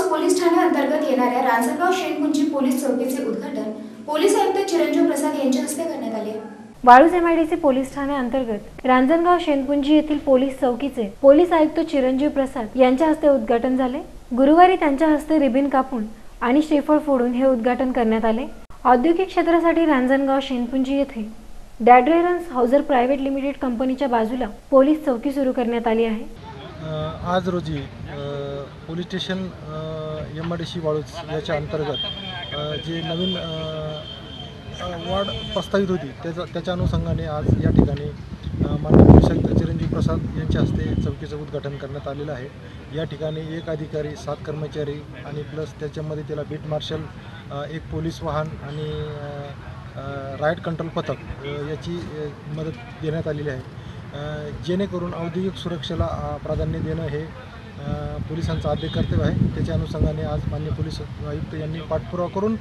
Police Thane अंतर्गत येणाऱ्या Ranjangaon शेणपुंजी police चौकीचे उद्घाटन पोलीस आयुक्त चिरंजीव प्रसाद यांच्या हस्ते करण्यात आले। वाळूज एमआयडीसी पोलीस ठाणे अंतर्गत रांजणगाव शेणपुंजी येथील पोलीस चौकीचे पोलीस आयुक्त चिरंजीव प्रसाद यांच्या हस्ते उद्घाटन झाले। गुरुवारी त्यांच्या हस्ते रिबीन कापून आणि श्रीफळ फोडून हे उद्घाटन करण्यात आले। औद्योगिक क्षेत्रासाठी रांजणगाव शेणपुंजी येथे डॅड्रेरन्स हाउजर प्रायव्हेट लिमिटेड कंपनीच्या बाजूला पोलीस चौकी सुरू करण्यात आली आहे। आज रोजी पोलीस स्टेशन एमआयडीसी वाळूज याच्या अंतर्गत जे नवीन वार्ड प्रस्तावित होती त्याच्या अनुषंगाने आज या ठिकाणी माननीय पोलीस आयुक्त चिरंजीव प्रसाद यांच्या हस्ते चौकीचं उद्घाटन करण्यात आलेलं आहे। या ठिकाणी एक अधिकारी 7 कर्मचारी आणि प्लस त्याच्यामध्ये त्याला बीट मार्शल एक पोलीस वाहन आणि राईट कंट्रोल पथक याची मदत देण्यात आलेली आहे, जेणेकरून औद्योगिक सुरक्षेला प्राधान्य देणं हे पोलिसांचं आद्य कर्तव्य आहे। त्याच्या अनुषंगाने आज माननीय पोलीस आयुक्त यांनी पाठपुरावा करून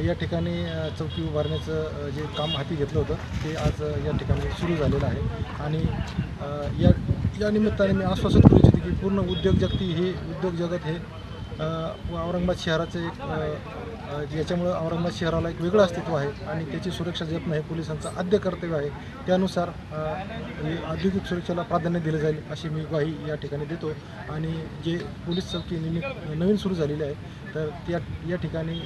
या ठिकाणी चौकी उभारण्याचं जे काम हाती घेतलं होतं ते आज या ठिकाणी सुरू झालेलं आहे। आणि या निमित्ताने मी आश्वासन करू इच्छितो की पूर्ण उद्योग जगत हे औरंगाबाद शहराचं एक याच्यामुळं औरंगाबाद शहराला एक वेगळं अस्तित्व आहे आणि त्याची सुरक्षा जपणं हे पोलिसांचं आद्य कर्तव्य आहे। त्यानुसार औद्योगिक सुरक्षेला प्राधान्य दिलं जाईल अशी मी ग्वाही या ठिकाणी देतो। आणि जे पोलीस चौकी नवीन सुरू झालेली आहे तर या ठिकाणी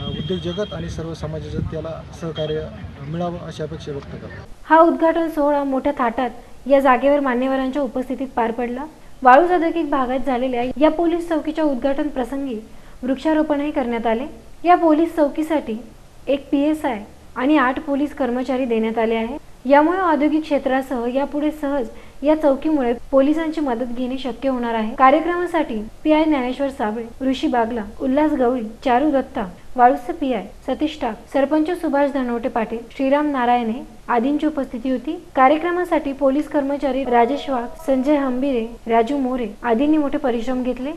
उद्योग जगत आणि सर्व समाजाचं त्याला सहकार्य मिळावं अशी अपेक्षा व्यक्त करतो। हा उद्घाटन सोहळा मोठ्या थाटात या जागेवर मान्यवरांच्या उपस्थितीत पार पडला। वाळूज औद्योगिक भागात झालेल्या या पोलीस चौकीच्या उद्घाटन प्रसंगी वृक्षारोपणही करण्यात आले। या पोलीस चौकीसाठी एक PSI आणि 8 पोलीस कर्मचारी देण्यात आले आहे। यामुळे औद्योगिक क्षेत्रासह यापुढे सहज या चौकीमुळे पोलिसांची मदत घेणे शक्य होणार आहे। कार्यक्रमासाठी PI ज्ञानेश्वर साबळे, ऋषी बागला, उल्हास गवळी, चारू दत्ता, वाळूजचे PI सतीश टाक, सरपंच सुभाष धनवटे पाटील, श्रीराम नारायणे आदींची उपस्थिती होती। कार्यक्रमासाठी पोलीस कर्मचारी राजेश वाघ, संजय हंबिरे, राजू मोरे आदींनी मोठे परिश्रम घेतले।